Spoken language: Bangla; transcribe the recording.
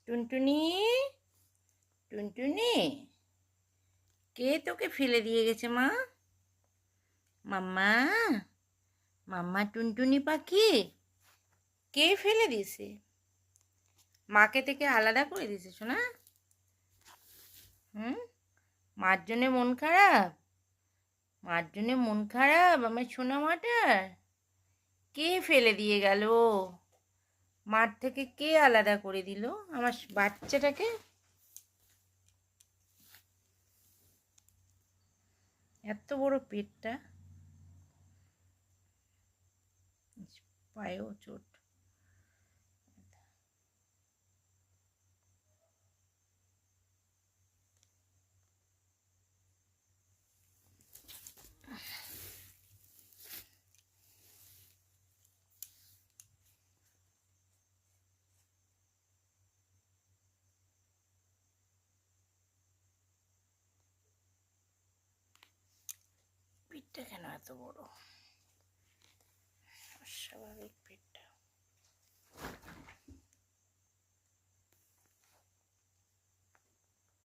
টুনটুনি, টুনটুনি, কে তোকে ফেলে দিয়ে গেছে মা? মাম্মা, মাম্মা টুনটুনি পাখি, কে ফেলে দিয়েছে? মাকে থেকে আলাদা করে দিয়েছে শোনা? হুম, মার জন্যে মন খারাপ? মার জন্যে মন খারাপ আমার সোনা মাটার? কে ফেলে দিয়ে গেল? মার থেকে কে আলাদা করে দিল আমার বাচ্চাটাকে? এত বড় পেটটা, পায়েও চোট। পেটটা কেন এত বড়?